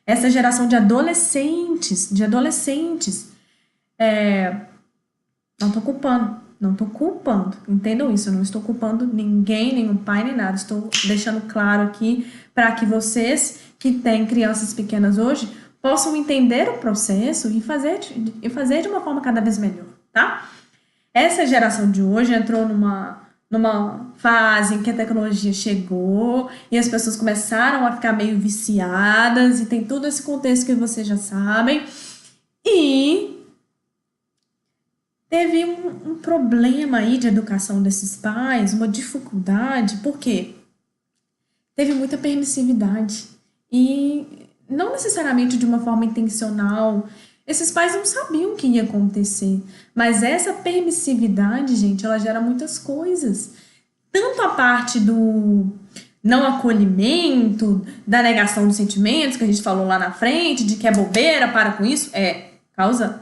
essa geração de adolescentes, não tô culpando, entendam isso, eu não estou culpando ninguém, nenhum pai, nem nada, estou deixando claro aqui para que vocês que têm crianças pequenas hoje possam entender o processo e fazer de uma forma cada vez melhor, tá? Essa geração de hoje entrou numa fase em que a tecnologia chegou e as pessoas começaram a ficar meio viciadas e tem todo esse contexto que vocês já sabem. E teve um problema aí de educação desses pais, uma dificuldade, porque teve muita permissividade e não necessariamente de uma forma intencional. Esses pais não sabiam o que ia acontecer, mas essa permissividade, gente, ela gera muitas coisas. Tanto a parte do não acolhimento, da negação dos sentimentos, que a gente falou lá na frente, de que é bobeira, para com isso, causa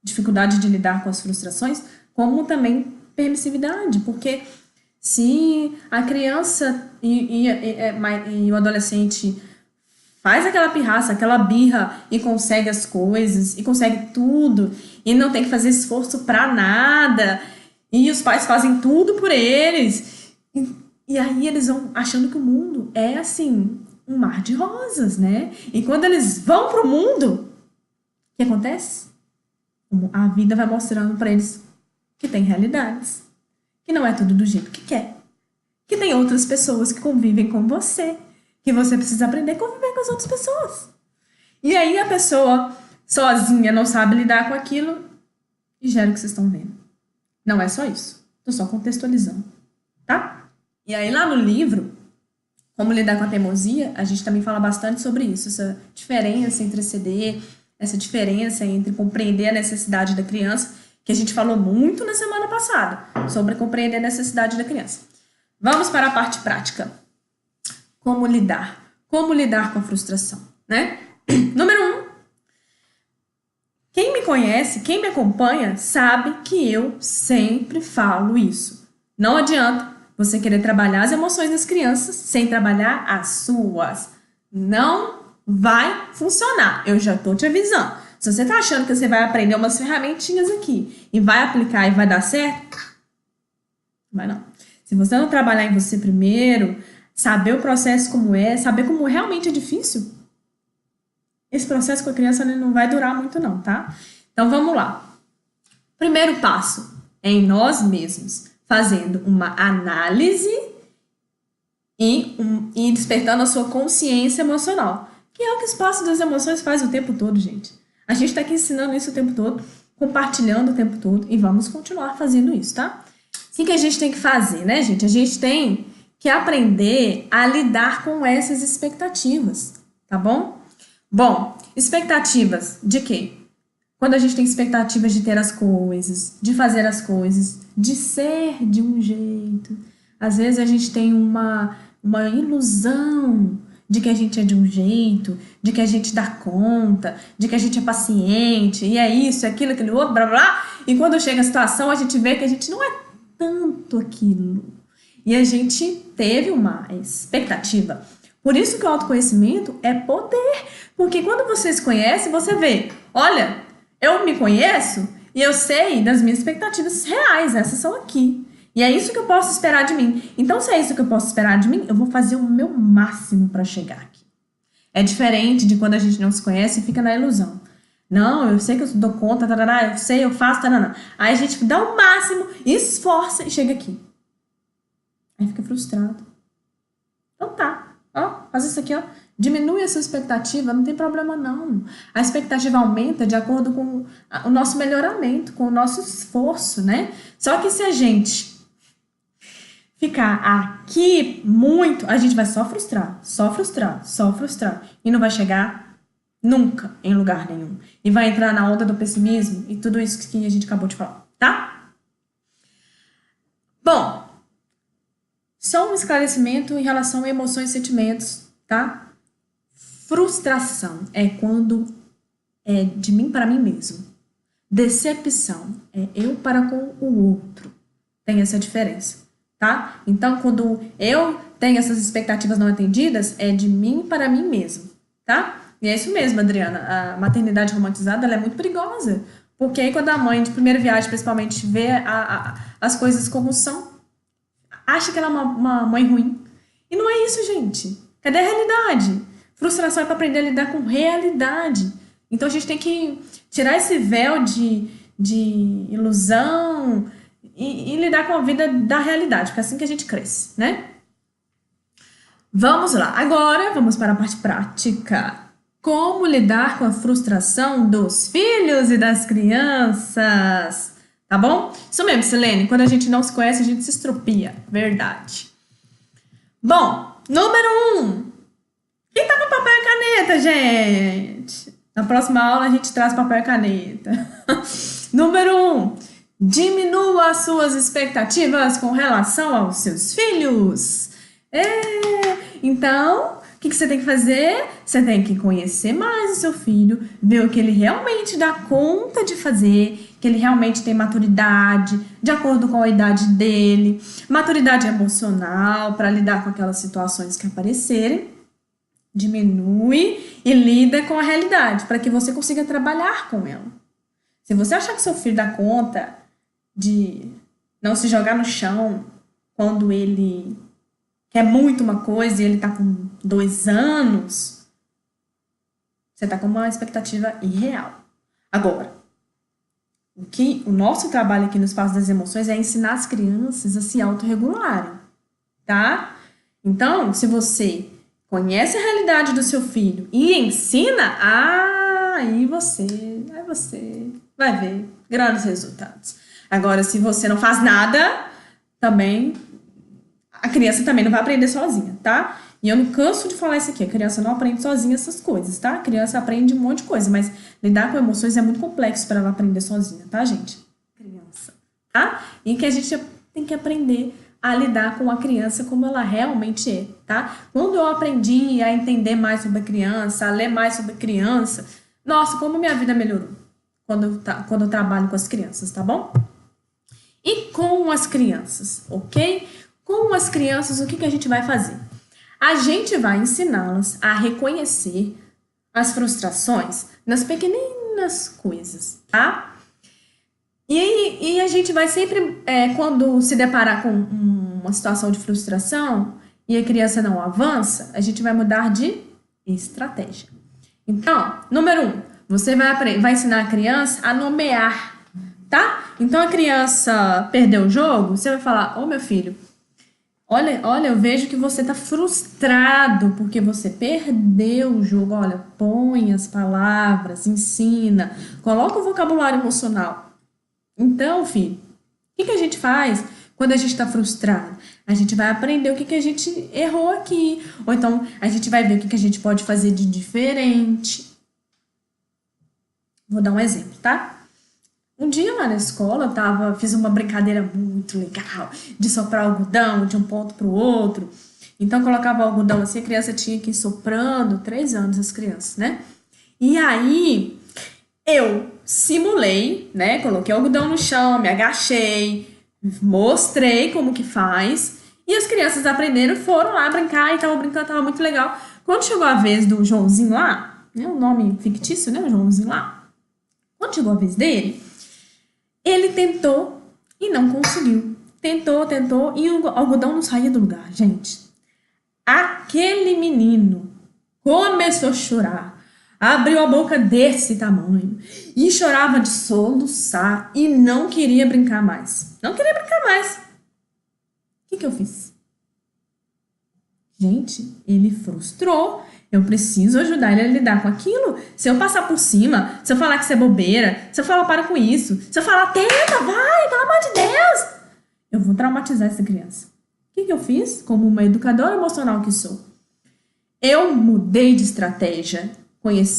dificuldade de lidar com as frustrações, como também permissividade, porque se a criança e o adolescente faz aquela pirraça, aquela birra e consegue as coisas, e consegue tudo, e não tem que fazer esforço pra nada, e os pais fazem tudo por eles, e aí eles vão achando que o mundo é assim, um mar de rosas, né? E quando eles vão pro mundo, o que acontece? A vida vai mostrando pra eles que tem realidades, que não é tudo do jeito que quer, que tem outras pessoas que convivem com você, que você precisa aprender a conviver com as outras pessoas. E aí a pessoa sozinha não sabe lidar com aquilo e gera o que vocês estão vendo. Não é só isso. Tô só contextualizando, tá? E aí lá no livro, Como Lidar com a Teimosia, a gente também fala bastante sobre isso, essa diferença entre ceder, essa diferença entre compreender a necessidade da criança, que a gente falou muito na semana passada, sobre compreender a necessidade da criança. Vamos para a parte prática. Como lidar com a frustração, né? Número 1. Quem me conhece, quem me acompanha, sabe que eu sempre falo isso. Não adianta você querer trabalhar as emoções das crianças sem trabalhar as suas. Não vai funcionar. Eu já tô te avisando. Se você tá achando que você vai aprender umas ferramentinhas aqui e vai aplicar e vai dar certo, vai não. Se você não trabalhar em você primeiro, saber o processo como é, saber como realmente é difícil, esse processo com a criança não vai durar muito não, tá? Então vamos lá. Primeiro passo é em nós mesmos, fazendo uma análise e despertando a sua consciência emocional, que é o que o espaço das emoções faz o tempo todo, gente. A gente tá aqui ensinando isso o tempo todo, compartilhando o tempo todo e vamos continuar fazendo isso, tá? O que a gente tem que fazer, né, gente? A gente tem que aprender a lidar com essas expectativas, tá bom? Bom, expectativas de quê? Quando a gente tem expectativas de ter as coisas, de fazer as coisas, de ser de um jeito. Às vezes a gente tem uma ilusão de que a gente é de um jeito, de que a gente dá conta, de que a gente é paciente, e é isso, é aquilo, aquele outro, blá, blá. E quando chega a situação, a gente vê que a gente não é tanto aquilo. E a gente teve uma expectativa. Por isso que o autoconhecimento é poder. Porque quando você se conhece, você vê, olha, eu me conheço e eu sei das minhas expectativas reais, essas são aqui. E é isso que eu posso esperar de mim. Então, se é isso que eu posso esperar de mim, eu vou fazer o meu máximo para chegar aqui. É diferente de quando a gente não se conhece e fica na ilusão. Não, eu sei que eu dou conta, tarará, eu sei, eu faço, tarará. Aí a gente dá o máximo, esforça e chega aqui. Aí fica frustrado. Então tá, ó, faz isso aqui, ó. Diminui a sua expectativa, não tem problema não. A expectativa aumenta de acordo com o nosso melhoramento, com o nosso esforço, né? Só que se a gente ficar aqui muito, a gente vai só frustrar, só frustrar, só frustrar. E não vai chegar nunca em lugar nenhum. E vai entrar na onda do pessimismo e tudo isso que a gente acabou de falar, tá? Bom, só um esclarecimento em relação a emoções e sentimentos, tá? Frustração é quando é de mim para mim mesmo. Decepção é eu para com o outro. Tem essa diferença, tá? Então, quando eu tenho essas expectativas não atendidas, é de mim para mim mesmo, tá? E é isso mesmo, Adriana. A maternidade romantizada ela é muito perigosa. Porque aí quando a mãe de primeira viagem, principalmente, vê as coisas como são, acha que ela é uma mãe ruim. E não é isso, gente. Cadê a realidade? Frustração é para aprender a lidar com realidade. Então a gente tem que tirar esse véu de ilusão e lidar com a vida da realidade, porque é assim que a gente cresce, né? Vamos lá. Agora vamos para a parte prática. Como lidar com a frustração dos filhos e das crianças? Tá bom? Isso mesmo, Silene. Quando a gente não se conhece, a gente se estropia. Verdade. Bom, número 1. Quem tá com papel e caneta, gente? Na próxima aula a gente traz papel e caneta. Número 1. Diminua as suas expectativas com relação aos seus filhos. Então, o que você tem que fazer? Você tem que conhecer mais o seu filho, ver o que ele realmente dá conta de fazer, que ele realmente tem maturidade, de acordo com a idade dele, maturidade emocional para lidar com aquelas situações que aparecerem. Diminui e lida com a realidade, para que você consiga trabalhar com ela. Se você achar que seu filho dá conta de não se jogar no chão quando ele quer muito uma coisa e ele tá com 2 anos, você tá com uma expectativa irreal. Agora, o nosso trabalho aqui no Espaço das Emoções é ensinar as crianças a se autorregularem, tá? Então, se você conhece a realidade do seu filho e ensina, aí você vai ver grandes resultados. Agora, se você não faz nada, também a criança também não vai aprender sozinha, tá? E eu não canso de falar isso aqui, a criança não aprende sozinha essas coisas, tá? A criança aprende um monte de coisa, mas lidar com emoções é muito complexo para ela aprender sozinha, tá, gente? Criança, tá? E que a gente tem que aprender a lidar com a criança como ela realmente é, tá? Quando eu aprendi a entender mais sobre a criança, a ler mais sobre a criança, nossa, como minha vida melhorou quando eu trabalho com as crianças, tá bom? E com as crianças, ok? Com as crianças, o que a gente vai fazer? A gente vai ensiná-las a reconhecer as frustrações nas pequeninas coisas, tá? E a gente vai sempre, quando se deparar com uma situação de frustração e a criança não avança, a gente vai mudar de estratégia. Então, número 1, você vai ensinar a criança a nomear, tá? Então, a criança perdeu o jogo, você vai falar, ô meu filho, olha, eu vejo que você tá frustrado porque você perdeu o jogo. Olha, põe as palavras, ensina, coloca o vocabulário emocional. Então, filho, o que a gente faz quando a gente está frustrado? A gente vai aprender o que a gente errou aqui. Ou então, a gente vai ver o que a gente pode fazer de diferente. Vou dar um exemplo, tá? Um dia lá na escola, fiz uma brincadeira muito legal de soprar algodão de um ponto para o outro. Então, colocava o algodão assim, a criança tinha que ir soprando, 3 anos as crianças, né? E aí, eu simulei, né? Coloquei o algodão no chão, me agachei, mostrei como que faz. E as crianças aprenderam, foram lá brincar e estavam brincando, tava muito legal. Quando chegou a vez do Joãozinho lá, né? Um nome fictício, né? O Joãozinho lá. Quando chegou a vez dele, ele tentou e não conseguiu. Tentou e o algodão não saía do lugar, gente. Aquele menino começou a chorar. Abriu a boca desse tamanho e chorava de soluçar e não queria brincar mais. Não queria brincar mais. O que eu fiz? Gente, ele frustrou. Eu preciso ajudar ele a lidar com aquilo. Se eu passar por cima, se eu falar que isso é bobeira, se eu falar para com isso, se eu falar tenta, vai, pelo amor de Deus, eu vou traumatizar essa criança. O que eu fiz? Como uma educadora emocional que sou, eu mudei de estratégia.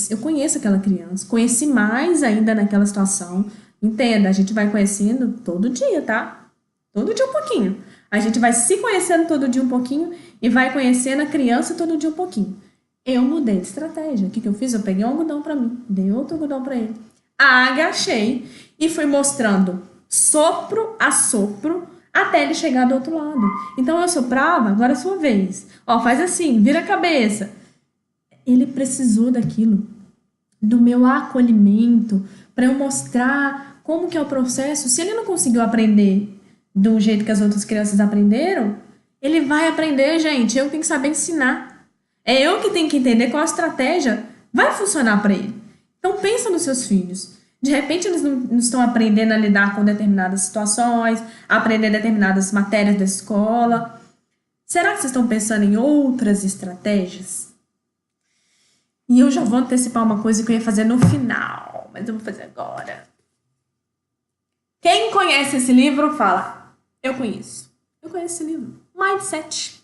Eu conheço aquela criança, conheci mais ainda naquela situação. Entenda, a gente vai conhecendo todo dia, tá? Todo dia um pouquinho. A gente vai se conhecendo todo dia um pouquinho e vai conhecendo a criança todo dia um pouquinho. Eu mudei de estratégia. O que eu fiz? Eu peguei um algodão para mim, dei outro algodão para ele, agachei e fui mostrando sopro a sopro até ele chegar do outro lado. Então eu soprava, agora é a sua vez. Ó, faz assim, vira a cabeça. Ele precisou daquilo, do meu acolhimento, para eu mostrar como que é o processo. Se ele não conseguiu aprender do jeito que as outras crianças aprenderam, ele vai aprender, gente. Eu tenho que saber ensinar. É eu que tenho que entender qual a estratégia vai funcionar para ele. Então pensa nos seus filhos. De repente eles não estão aprendendo a lidar com determinadas situações, a aprender determinadas matérias da escola. Será que vocês estão pensando em outras estratégias? E eu já vou antecipar uma coisa que eu ia fazer no final, mas eu vou fazer agora. Quem conhece esse livro, fala. Eu conheço. Eu conheço esse livro. Mindset.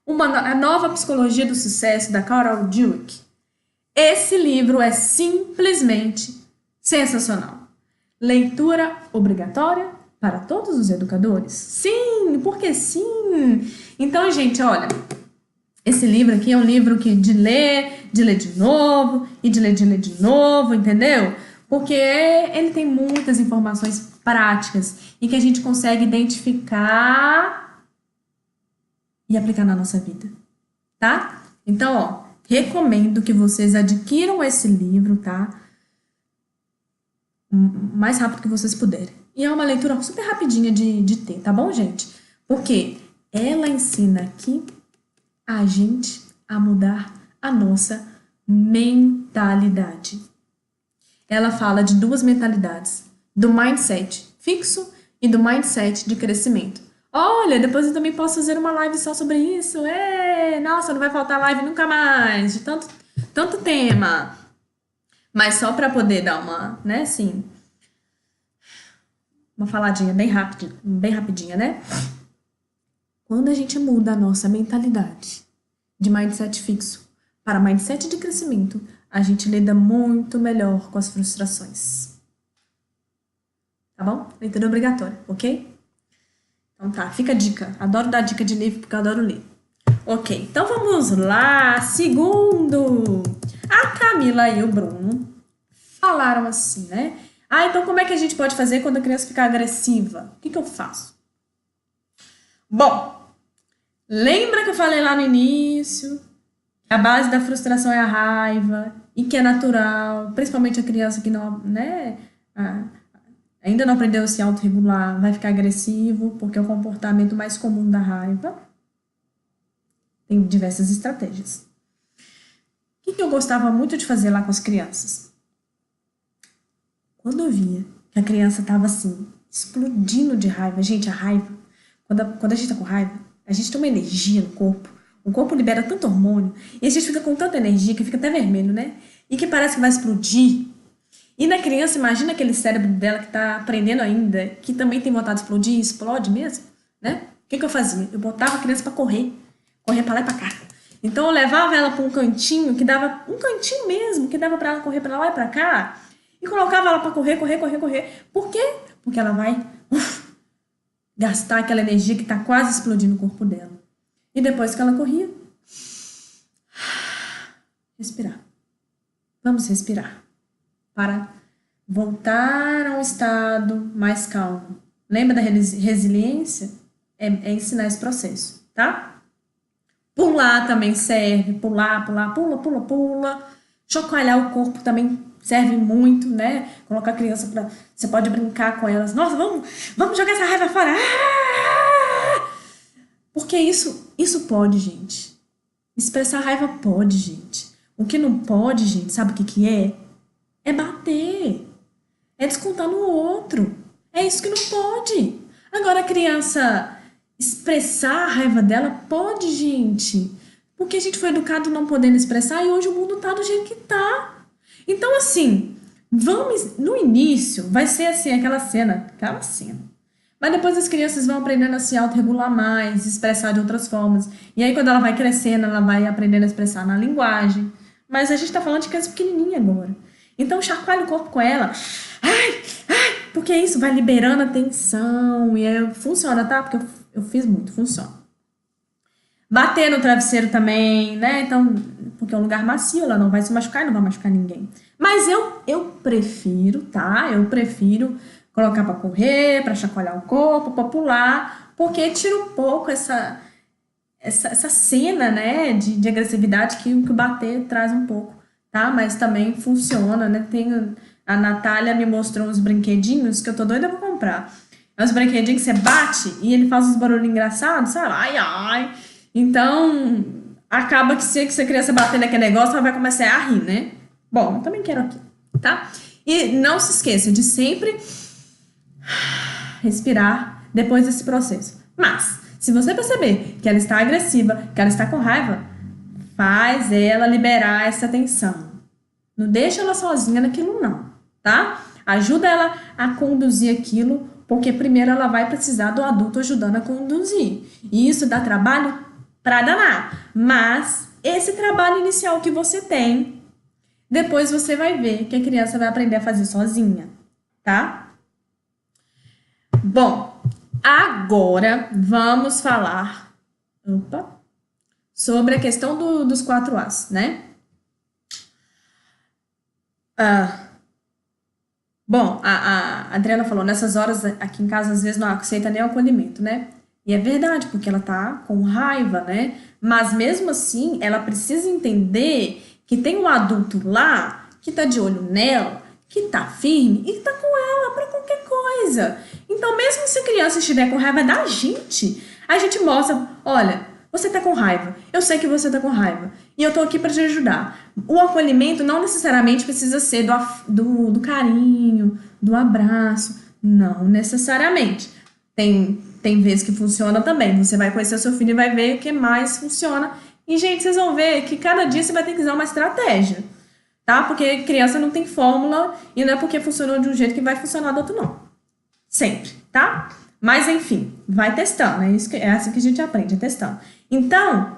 A nova psicologia do sucesso, da Carol Dweck. Esse livro é simplesmente sensacional. Leitura obrigatória para todos os educadores? Sim, porque sim. Então, gente, olha, esse livro aqui é um livro que de ler de novo, e de ler de novo, entendeu? Porque ele tem muitas informações práticas e que a gente consegue identificar e aplicar na nossa vida, tá? Então, ó, recomendo que vocês adquiram esse livro, tá? O mais rápido que vocês puderem. E é uma leitura super rapidinha de ter, tá bom, gente? Porque ela ensina aqui a gente a mudar a nossa mentalidade. Ela fala de duas mentalidades, do mindset fixo e do mindset de crescimento. Olha, depois eu também posso fazer uma live só sobre isso. Nossa, não vai faltar live nunca mais, de tanto tema. Mas só para poder dar uma, né, assim, uma faladinha bem rapidinha, né? Quando a gente muda a nossa mentalidade de mindset fixo para mindset de crescimento, a gente lida muito melhor com as frustrações. Tá bom? Leitura obrigatória, ok? Então tá, fica a dica. Adoro dar dica de livro porque eu adoro ler. Ok, então vamos lá. Segundo, a Camila e o Bruno falaram assim, né? Então como é que a gente pode fazer quando a criança ficar agressiva? O que eu faço? Bom, lembra que eu falei lá no início que a base da frustração é a raiva e que é natural, principalmente a criança que não, né, ainda não aprendeu a se autorregular, vai ficar agressivo, porque é o comportamento mais comum da raiva. Tem diversas estratégias. O que eu gostava muito de fazer lá com as crianças? Quando eu via que a criança estava assim, explodindo de raiva, gente, a raiva, quando a gente tá com raiva, a gente tem uma energia no corpo, o corpo libera tanto hormônio, e a gente fica com tanta energia que fica até vermelho, né? E que parece que vai explodir. E na criança, imagina aquele cérebro dela que tá aprendendo ainda, que também tem vontade de explodir e explode mesmo, né? O que eu fazia? Eu botava a criança pra correr pra lá e pra cá. Então eu levava ela pra um cantinho, que dava um cantinho mesmo, que dava pra ela correr pra lá e pra cá, e colocava ela pra correr. Por quê? Porque ela vai gastar aquela energia que tá quase explodindo o corpo dela. E depois que ela corria, respirar. Vamos respirar para voltar a um estado mais calmo. Lembra da resiliência? É ensinar esse processo, tá? Pular também serve. Pula. Chacoalhar o corpo também serve muito, né? Colocar a criança pra... Você pode brincar com elas. Nossa, vamos jogar essa raiva fora. Porque isso pode, gente. Expressar raiva pode, gente. O que não pode, gente, sabe o que é? É bater. É descontar no outro. É isso que não pode. Agora, a criança expressar a raiva dela pode, gente. Porque a gente foi educado não podendo expressar e hoje o mundo tá do jeito que tá. Então, assim, no início, vai ser assim, aquela cena. Mas depois as crianças vão aprendendo a se autorregular mais, expressar de outras formas. E aí, quando ela vai crescendo, ela vai aprendendo a expressar na linguagem. Mas a gente tá falando de criança pequenininha agora. Então, chacoalha o corpo com ela. Porque isso vai liberando a tensão. E funciona, tá? Porque eu fiz muito, funciona. Bater no travesseiro também, né? Então, porque é um lugar macio, ela não vai se machucar e não vai machucar ninguém. Mas eu prefiro, tá? Eu prefiro colocar pra correr, pra chacoalhar o corpo, pra pular, porque tira um pouco essa cena, né, de agressividade que o bater traz um pouco, tá? Mas também funciona, né? A Natália me mostrou uns brinquedinhos que eu tô doida pra comprar. É uns brinquedinhos que você bate e ele faz uns barulhos engraçados, sabe? Ai, ai. Então, acaba que se a criança bater naquele negócio, ela vai começar a rir, né? Bom, eu também quero aqui, tá? E não se esqueça de sempre respirar depois desse processo. Mas, se você perceber que ela está agressiva, que ela está com raiva, faz ela liberar essa tensão. Não deixa ela sozinha naquilo não, tá? Ajuda ela a conduzir aquilo, porque primeiro ela vai precisar do adulto ajudando a conduzir. E isso dá trabalho pra danar. Mas esse trabalho inicial que você tem, depois você vai ver que a criança vai aprender a fazer sozinha, tá? Bom, agora vamos falar sobre a questão dos 4As, né? Bom, a Adriana falou, nessas horas aqui em casa às vezes não aceita nem o acolhimento, né? E é verdade, porque ela tá com raiva, né? Mas mesmo assim, ela precisa entender que tem um adulto lá que tá de olho nela, que tá firme e tá com ela pra qualquer coisa. Então, mesmo se a criança estiver com raiva da gente, a gente mostra, olha, você tá com raiva, eu sei que você tá com raiva e eu tô aqui pra te ajudar. O acolhimento não necessariamente precisa ser do carinho, do abraço, não necessariamente. Tem vezes que funciona também. Você vai conhecer o seu filho e vai ver o que mais funciona. E, gente, vocês vão ver que cada dia você vai ter que usar uma estratégia, tá? Porque criança não tem fórmula e não é porque funcionou de um jeito que vai funcionar do outro, não. Sempre, tá? Mas, enfim, vai testando. É assim que a gente aprende, é testando. Então,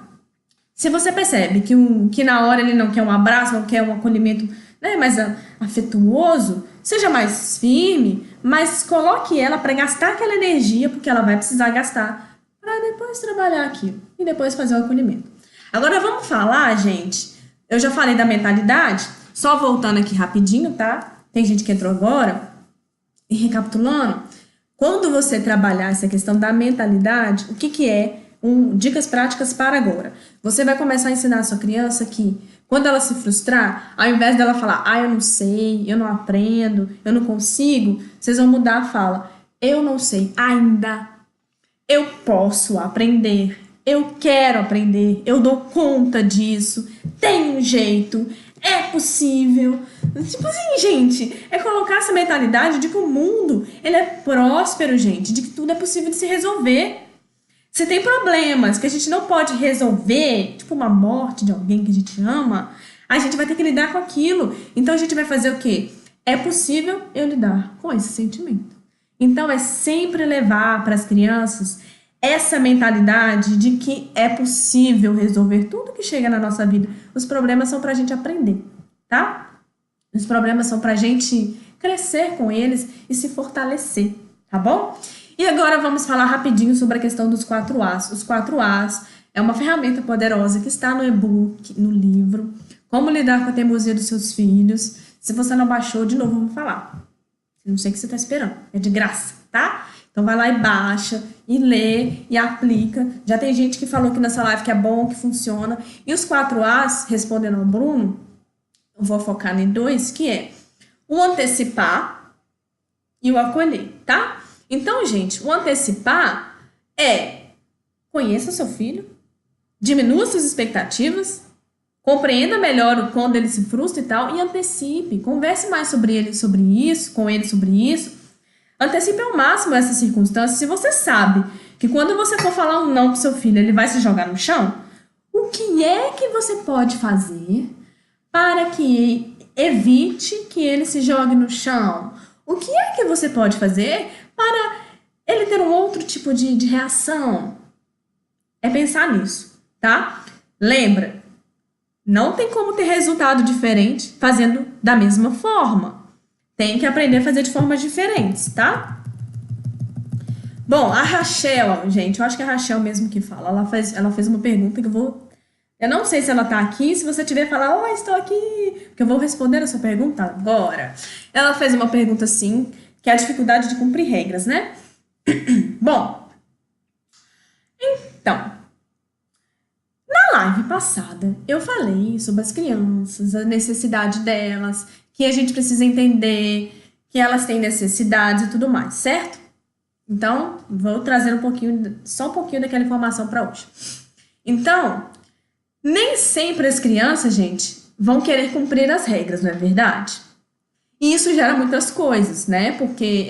se você percebe que na hora ele não quer um abraço, não quer um acolhimento, né, mais afetuoso, seja mais firme, mas coloque ela para gastar aquela energia, porque ela vai precisar gastar, para depois trabalhar aquilo e depois fazer o acolhimento. Agora vamos falar, gente. Eu já falei da mentalidade, só voltando aqui rapidinho, tá? Tem gente que entrou agora. E recapitulando, quando você trabalhar essa questão da mentalidade, o que é dicas práticas para agora? Você vai começar a ensinar a sua criança que quando ela se frustrar, ao invés dela falar, eu não sei, eu não aprendo, eu não consigo, vocês vão mudar a fala. Eu não sei ainda, eu posso aprender, eu quero aprender, eu dou conta disso, tem um jeito, é possível. Tipo assim, gente, é colocar essa mentalidade de que o mundo, ele é próspero, gente, de que tudo é possível de se resolver. Se tem problemas que a gente não pode resolver, tipo uma morte de alguém que a gente ama, a gente vai ter que lidar com aquilo. Então a gente vai fazer o quê? É possível eu lidar com esse sentimento. Então é sempre levar para as crianças essa mentalidade de que é possível resolver tudo que chega na nossa vida. Os problemas são para a gente aprender, tá? Os problemas são para a gente crescer com eles e se fortalecer, tá bom? E agora vamos falar rapidinho sobre a questão dos 4As. Os 4As é uma ferramenta poderosa que está no e-book, no livro, Como Lidar com a Teimosia dos Seus Filhos. Se você não baixou, de novo, vamos falar. Não sei o que você está esperando, é de graça, tá? Então vai lá e baixa, e lê, e aplica. Já tem gente que falou aqui nessa live que é bom, que funciona. E os 4As, respondendo ao Bruno, eu vou focar em 2, que é o antecipar e o acolher, tá? Então, gente, o antecipar é conheça o seu filho, diminua suas expectativas, compreenda melhor quando ele se frustra e tal, e antecipe, converse mais sobre ele sobre isso, com ele sobre isso. Antecipe ao máximo essas circunstâncias. Se você sabe que quando você for falar um não pro seu filho, ele vai se jogar no chão, o que é que você pode fazer para que evite que ele se jogue no chão? O que é que você pode fazer para ele ter um outro tipo de reação? É pensar nisso, tá? Lembra, não tem como ter resultado diferente fazendo da mesma forma. Tem que aprender a fazer de formas diferentes, tá? Bom, a Rachel, gente, eu acho que é a Rachel mesmo que fala. Ela fez uma pergunta que eu vou... Eu não sei se ela tá aqui. Se você tiver, falar, oi, estou aqui. Porque eu vou responder a sua pergunta agora. Ela fez uma pergunta assim, que é a dificuldade de cumprir regras, né? Bom, então, passada eu falei sobre as crianças, a necessidade delas, que a gente precisa entender que elas têm necessidades e tudo mais, certo? Então, vou trazer só um pouquinho daquela informação para hoje. Então, nem sempre as crianças, gente, vão querer cumprir as regras, não é verdade? E isso gera muitas coisas, né? Porque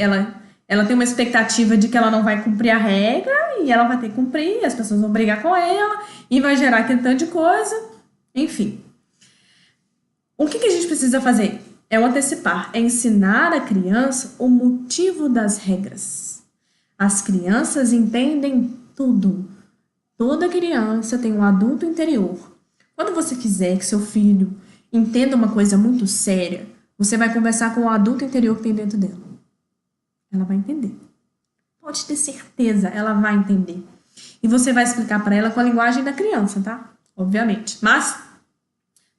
ela tem uma expectativa de que ela não vai cumprir a regra e ela vai ter que cumprir, as pessoas vão brigar com ela e vai gerar aquele tanto de coisa. Enfim. O que a gente precisa fazer? É o antecipar, é ensinar a criança o motivo das regras. As crianças entendem tudo. Toda criança tem um adulto interior. Quando você quiser que seu filho entenda uma coisa muito séria, você vai conversar com o adulto interior que tem dentro dela. Ela vai entender. Pode ter certeza, ela vai entender. E você vai explicar para ela com a linguagem da criança, tá? Obviamente. Mas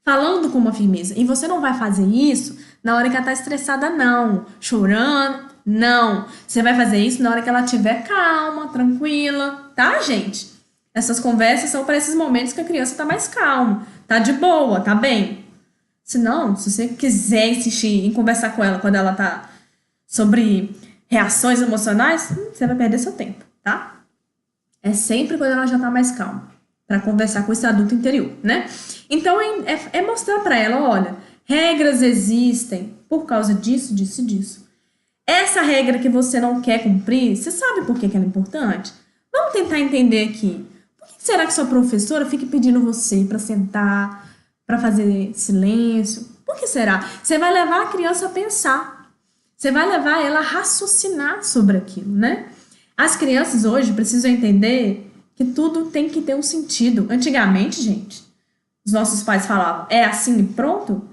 falando com uma firmeza. E você não vai fazer isso na hora que ela tá estressada, não. Chorando, não. Você vai fazer isso na hora que ela estiver calma, tranquila, tá, gente? Essas conversas são para esses momentos que a criança tá mais calma, tá de boa, tá bem. Se não, se você quiser insistir em conversar com ela quando ela tá sobre reações emocionais, você vai perder seu tempo, tá? É sempre quando ela já tá mais calma, para conversar com esse adulto interior, né? Então, é mostrar para ela, olha, regras existem por causa disso, disso e disso. Essa regra que você não quer cumprir, você sabe por que ela é importante? Vamos tentar entender aqui. Por que será que sua professora fica pedindo você para sentar, para fazer silêncio? Por que será? Você vai levar a criança a pensar. Você vai levar ela a raciocinar sobre aquilo, né? As crianças hoje precisam entender que tudo tem que ter um sentido. Antigamente, gente, os nossos pais falavam, é assim e pronto?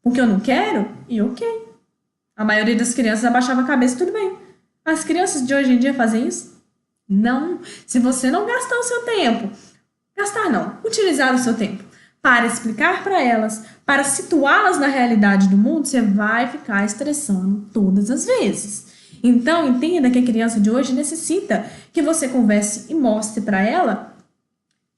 Porque eu não quero? E ok. A maioria das crianças abaixava a cabeça, tudo bem. As crianças de hoje em dia fazem isso? Não. Se você não gastar o seu tempo, utilizar o seu tempo para explicar para elas, para situá-las na realidade do mundo, você vai ficar estressando todas as vezes. Então, entenda que a criança de hoje necessita que você converse e mostre para ela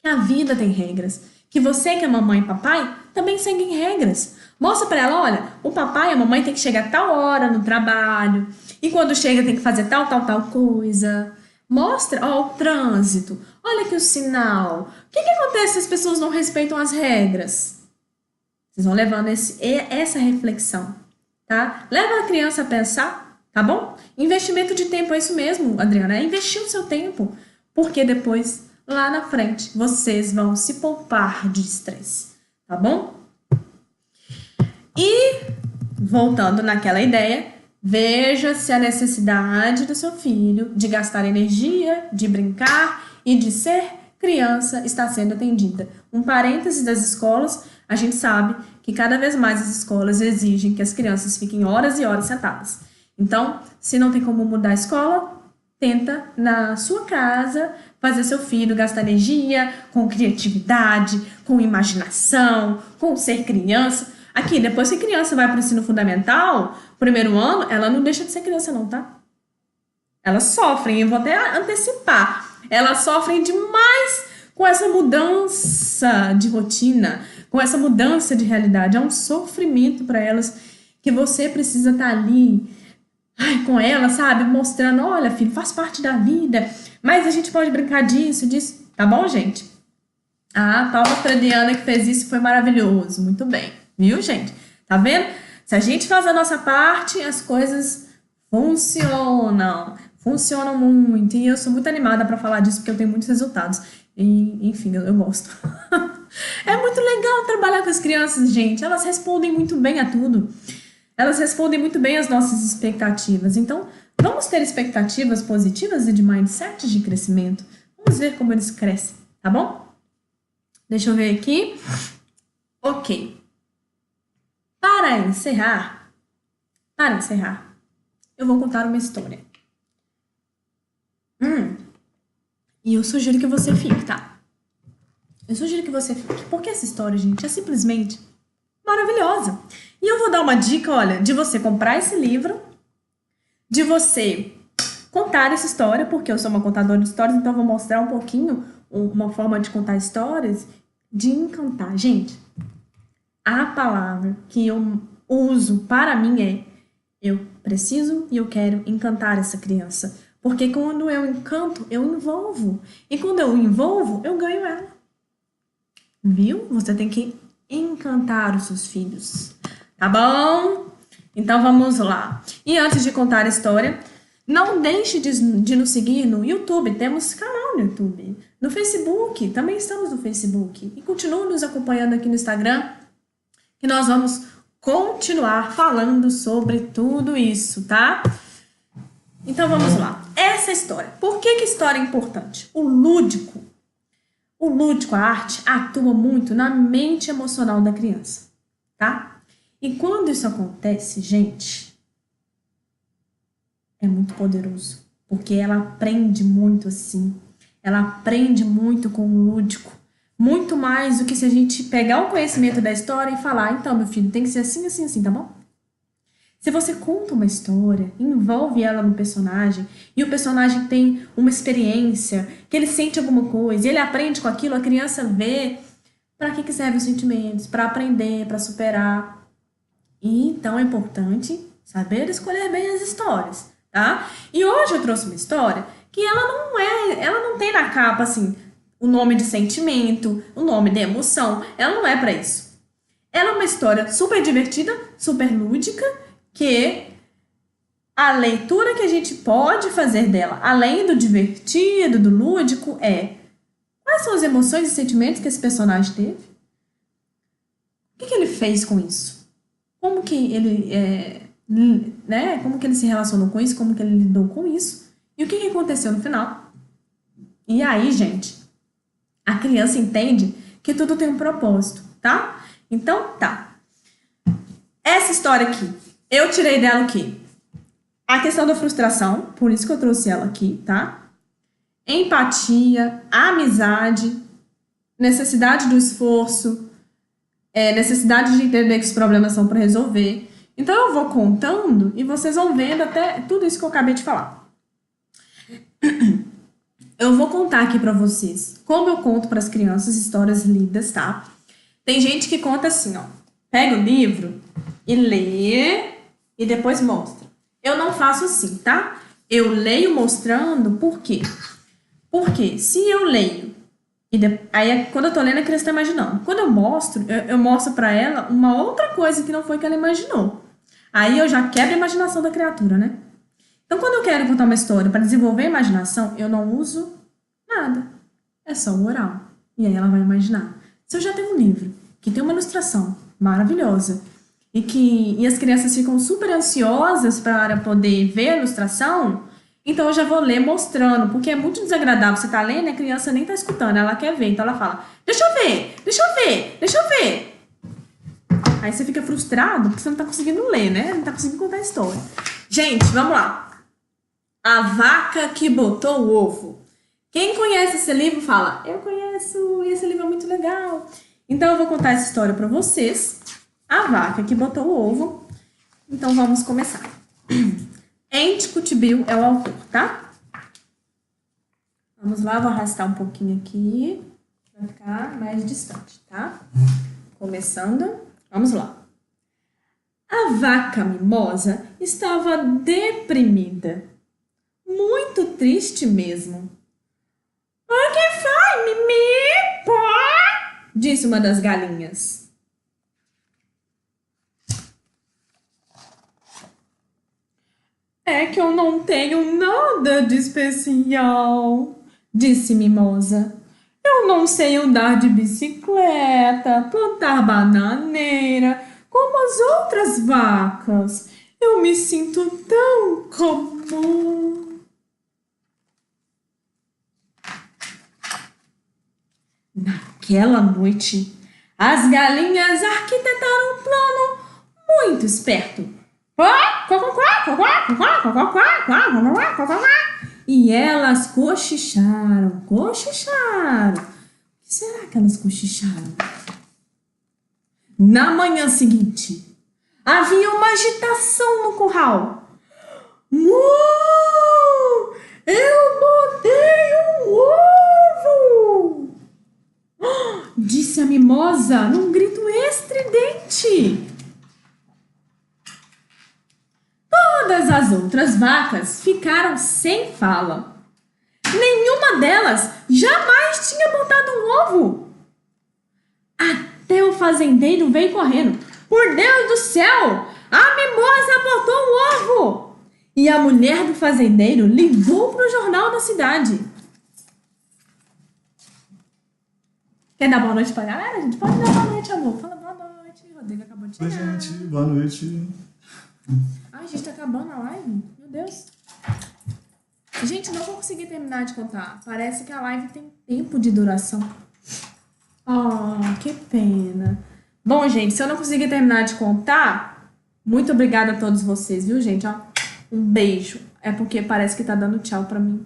que a vida tem regras, que você, que é mamãe e papai, também seguem regras. Mostra para ela, olha, o papai e a mamãe tem que chegar a tal hora no trabalho, e quando chega tem que fazer tal coisa. Mostra, ó, o trânsito, olha aqui o sinal. O que acontece se as pessoas não respeitam as regras? Vocês vão levando essa reflexão, tá? Leva a criança a pensar, tá bom? Investimento de tempo é isso mesmo, Adriana, é investir o seu tempo, porque depois, lá na frente, vocês vão se poupar de estresse, tá bom? E, voltando naquela ideia, veja se a necessidade do seu filho de gastar energia, de brincar e de ser criança está sendo atendida. Um parêntese das escolas, a gente sabe que cada vez mais as escolas exigem que as crianças fiquem horas e horas sentadas. Então, se não tem como mudar a escola, tenta na sua casa fazer seu filho gastar energia com criatividade, com imaginação, com ser criança. Aqui, depois que a criança vai para o ensino fundamental, primeiro ano, ela não deixa de ser criança não, tá? Elas sofrem, eu vou até antecipar, elas sofrem demais com essa mudança de rotina, com essa mudança de realidade. É um sofrimento para elas que você precisa estar ali com elas, sabe? Mostrando, olha, filho, faz parte da vida, mas a gente pode brincar disso, tá bom, gente? Ah, palmas para a Diana que fez isso, foi maravilhoso, muito bem. Viu, gente? Tá vendo? Se a gente faz a nossa parte, as coisas funcionam muito. E eu sou muito animada para falar disso, porque eu tenho muitos resultados. E, enfim, eu gosto. É muito legal trabalhar com as crianças, gente. Elas respondem muito bem a tudo. Elas respondem muito bem às nossas expectativas. Então, vamos ter expectativas positivas e de mindset de crescimento. Vamos ver como eles crescem, tá bom? Deixa eu ver aqui. Ok. Para encerrar, eu vou contar uma história. E eu sugiro que você fique, tá? Porque essa história, gente, é simplesmente maravilhosa. E eu vou dar uma dica, olha, de você comprar esse livro, de você contar essa história, porque eu sou uma contadora de histórias, então eu vou mostrar um pouquinho uma forma de contar histórias de encantar. Gente, a palavra que eu uso para mim é eu preciso e eu quero encantar essa criança. Porque quando eu encanto, eu envolvo. E quando eu envolvo, eu ganho ela. Viu? Você tem que encantar os seus filhos. Tá bom? Então vamos lá. E antes de contar a história, não deixe de nos seguir no YouTube. Temos canal no YouTube. No Facebook, também estamos no Facebook. E continue nos acompanhando aqui no Instagram, que nós vamos continuar falando sobre tudo isso, tá? Então vamos lá. Essa história. Por que história é importante? O lúdico, a arte, atua muito na mente emocional da criança, tá? E quando isso acontece, gente, é muito poderoso, porque ela aprende muito assim. Ela aprende muito com o lúdico, muito mais do que se a gente pegar o conhecimento da história e falar, então, meu filho, tem que ser assim, assim, assim, tá bom? Se você conta uma história, envolve ela no personagem, e o personagem tem uma experiência, que ele sente alguma coisa, e ele aprende com aquilo, a criança vê para que servem os sentimentos, para aprender, para superar. E então é importante saber escolher bem as histórias, tá? E hoje eu trouxe uma história que ela não tem na capa assim o nome de sentimento, o nome de emoção, ela não é para isso. Ela é uma história super divertida, super lúdica, que a leitura que a gente pode fazer dela, além do divertido, do lúdico, é quais são as emoções e sentimentos que esse personagem teve? O que ele fez com isso? Como que ele, né? Como que ele se relacionou com isso? Como que ele lidou com isso? E o que aconteceu no final? E aí, gente, a criança entende que tudo tem um propósito, tá? Então, tá. Essa história aqui, eu tirei dela o quê? A questão da frustração, por isso que eu trouxe ela aqui, tá? Empatia, amizade, necessidade do esforço, necessidade de entender que os problemas são para resolver. Então eu vou contando e vocês vão vendo até tudo isso que eu acabei de falar. Eu vou contar aqui para vocês como eu conto para as crianças histórias lidas, tá? Tem gente que conta assim, ó. Pega o livro e lê e depois mostra. Eu não faço assim, tá? Eu leio mostrando por quê? Porque se eu leio, aí quando eu tô lendo a criança tá imaginando. Quando eu mostro pra ela uma outra coisa que não foi que ela imaginou. Aí eu já quebro a imaginação da criatura, né? Então quando eu quero contar uma história para desenvolver a imaginação, eu não uso nada. É só o oral. E aí ela vai imaginar. Se eu já tenho um livro que tem uma ilustração maravilhosa e as crianças ficam super ansiosas para poder ver a ilustração, então eu já vou ler mostrando, porque é muito desagradável você tá lendo e a criança nem tá escutando, ela quer ver, então ela fala, deixa eu ver, deixa eu ver, deixa eu ver. Aí você fica frustrado porque você não tá conseguindo ler, né? Não tá conseguindo contar a história. Gente, vamos lá. A vaca que botou o ovo. Quem conhece esse livro fala, eu conheço, e esse livro é muito legal. Então eu vou contar essa história para vocês. A vaca que botou o ovo. Então vamos começar. Endicott Bill é o autor, tá? Vamos lá, vou arrastar um pouquinho aqui para ficar mais distante, tá? Começando, vamos lá. A vaca mimosa estava deprimida, muito triste mesmo. O que foi, Mimi? Pó? Disse uma das galinhas. É que eu não tenho nada de especial, disse Mimosa. Eu não sei andar de bicicleta, plantar bananeira, como as outras vacas. Eu me sinto tão comum. Naquela noite, as galinhas arquitetaram um plano muito esperto. E elas cochicharam, cochicharam. O que será que elas cochicharam? Na manhã seguinte, havia uma agitação no curral. Eu botei um ovo! disse a mimosa num grito estridente. Todas as outras vacas ficaram sem fala. Nenhuma delas jamais tinha botado um ovo. Até o fazendeiro veio correndo. Por Deus do céu, a mimosa botou um ovo! E a mulher do fazendeiro ligou para o jornal da cidade. Quer dar boa noite pra galera? A gente pode dar boa noite, amor. Fala boa noite. Rodrigo acabou de chegar. Oi, gente. Boa noite. Ai, a gente tá acabando a live? Meu Deus. Gente, não vou conseguir terminar de contar. Parece que a live tem tempo de duração. Oh, que pena. Bom, gente, se eu não conseguir terminar de contar, muito obrigada a todos vocês, viu, gente? Ó, um beijo. É porque parece que tá dando tchau pra mim.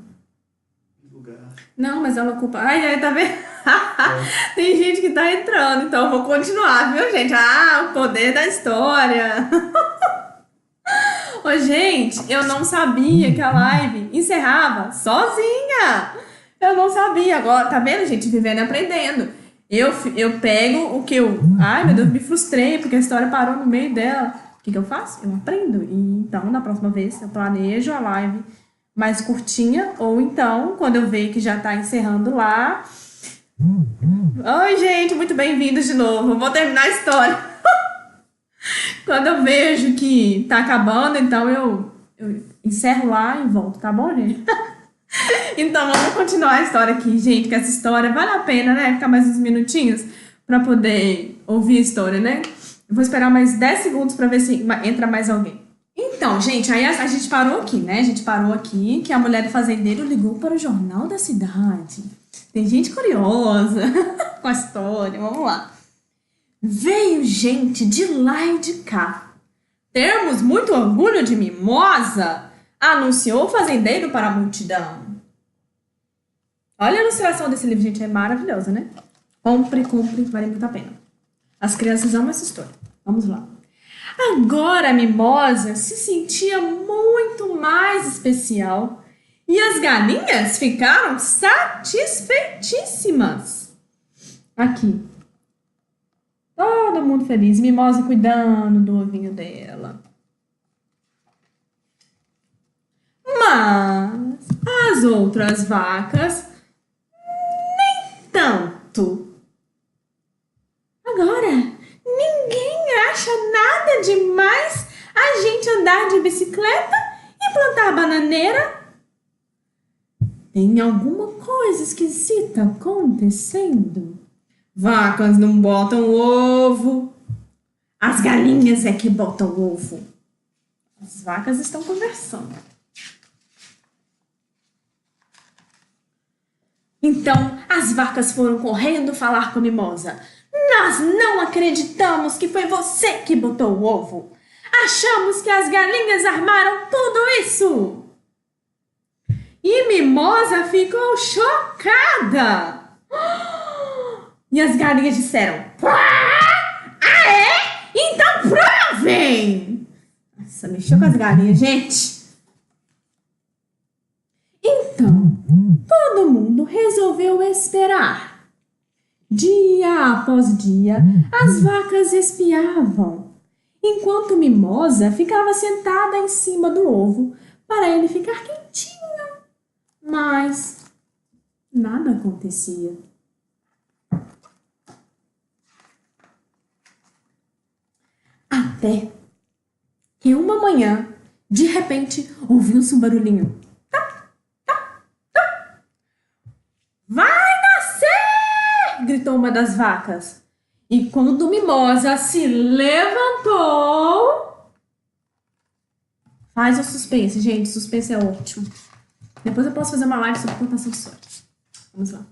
Não, mas ela ocupa... Ai, tá vendo? Tem gente que tá entrando, então eu vou continuar, viu, gente? Ah, o poder da história. Ô, gente, eu não sabia que a live encerrava sozinha. Eu não sabia. Agora, tá vendo, gente? Vivendo e aprendendo. Eu pego o que eu... Ai, meu Deus, me frustrei porque a história parou no meio dela. O que eu faço? Eu aprendo. E então, na próxima vez, eu planejo a live mais curtinha. Ou então, quando eu ver que já tá encerrando lá... Oi, gente, muito bem-vindos de novo. Eu vou terminar a história. Quando eu vejo que tá acabando, então eu encerro lá e volto, tá bom, gente? Então, vamos continuar a história aqui, gente, que essa história vale a pena, né? Ficar mais uns minutinhos pra poder ouvir a história, né? Eu vou esperar mais 10 segundos pra ver se entra mais alguém. Então, gente, aí a gente parou aqui, né? A gente parou aqui que a mulher do fazendeiro ligou para o jornal da cidade. Tem gente curiosa com a história, vamos lá. Veio gente de lá e de cá. Termos muito orgulho de mimosa, anunciou o fazendeiro para a multidão. Olha a ilustração desse livro, gente, é maravilhosa, né? Compre, vale muito a pena. As crianças amam essa história. Vamos lá. Agora a mimosa se sentia muito mais especial e as galinhas ficaram satisfeitíssimas. Aqui. Todo mundo feliz. Mimosa cuidando do ovinho dela. Mas as outras vacas nem tanto. Agora, ninguém acha nada demais a gente andar de bicicleta e plantar bananeira? Tem alguma coisa esquisita acontecendo? Vacas não botam ovo. As galinhas é que botam ovo. As vacas estão conversando. Então, as vacas foram correndo falar com a mimosa. Nós não acreditamos que foi você que botou o ovo. Achamos que as galinhas armaram tudo isso. E Mimosa ficou chocada. E as galinhas disseram: ah, é? Então provem! Nossa, mexeu com as galinhas, gente. Então, todo mundo resolveu esperar. Dia após dia, as vacas espiavam, enquanto Mimosa ficava sentada em cima do ovo para ele ficar quentinho. Mas nada acontecia. Até que uma manhã, de repente, ouviu-se um barulhinho. Vai nascer! Gritou uma das vacas. E quando Mimosa se levantou... Faz o suspense, gente. Suspense é ótimo. Depois eu posso fazer uma live sobre contação de histórias. Vamos lá.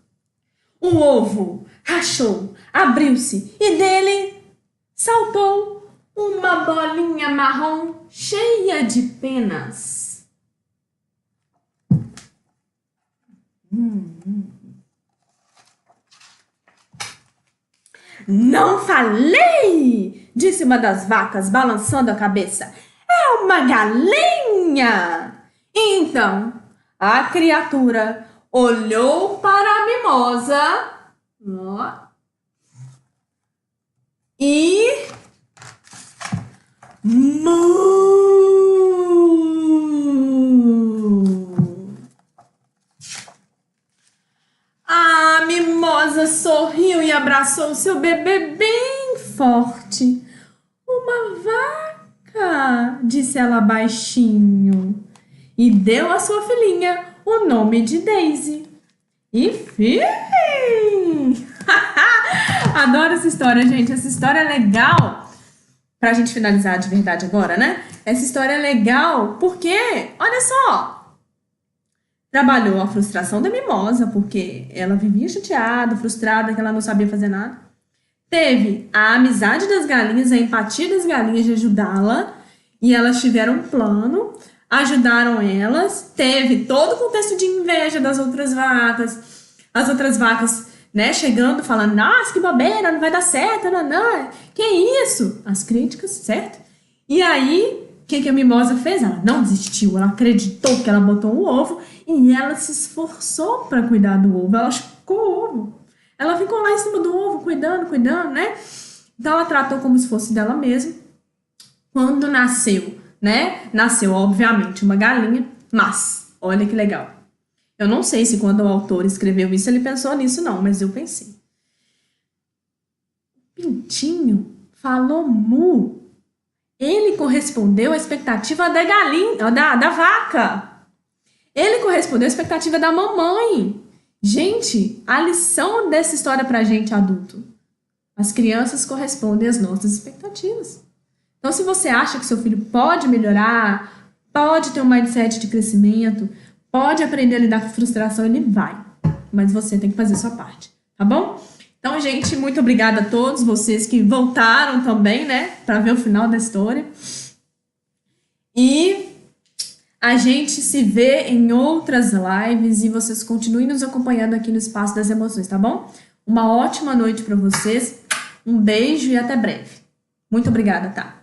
Um ovo rachou, abriu-se e dele saltou uma bolinha marrom cheia de penas. Não falei! Disse uma das vacas, balançando a cabeça. É uma galinha! Então, a criatura olhou para a Mimosa, e mu. A mimosa sorriu e abraçou seu bebê bem forte. Uma vaca, disse ela baixinho, e deu à sua filhinha o nome de Daisy. E fim! Adoro essa história, gente. Essa história é legal. Pra gente finalizar de verdade agora, né? Essa história é legal porque, olha só, trabalhou a frustração da mimosa, porque ela vivia chateada, frustrada, que ela não sabia fazer nada. Teve a amizade das galinhas, a empatia das galinhas de ajudá-la, e elas tiveram um plano, ajudaram elas. Teve todo o contexto de inveja das outras vacas, as outras vacas, né, chegando, falando, nossa, que bobeira, não vai dar certo, não, que isso? As críticas, certo? E aí, o que a mimosa fez? Ela não desistiu, ela acreditou que ela botou um ovo e ela se esforçou para cuidar do ovo, ela chocou o ovo. Ela ficou lá em cima do ovo, cuidando, né? Então, ela tratou como se fosse dela mesma. Quando nasceu, né? Nasceu, obviamente, uma galinha, mas, olha que legal. Eu não sei se quando o autor escreveu isso, ele pensou nisso, não, mas eu pensei. Pintinho falou mu. Ele correspondeu à expectativa da galinha, da vaca. Ele correspondeu à expectativa da mamãe. Gente, a lição dessa história pra gente adulto. As crianças correspondem às nossas expectativas. Então, se você acha que seu filho pode melhorar, pode ter um mindset de crescimento, pode aprender a lidar com frustração, ele vai. Mas você tem que fazer a sua parte, tá bom? Então, gente, muito obrigada a todos vocês que voltaram também, né, para ver o final da história. E a gente se vê em outras lives e vocês continuem nos acompanhando aqui no Espaço das Emoções, tá bom? Uma ótima noite para vocês, um beijo e até breve. Muito obrigada, tá?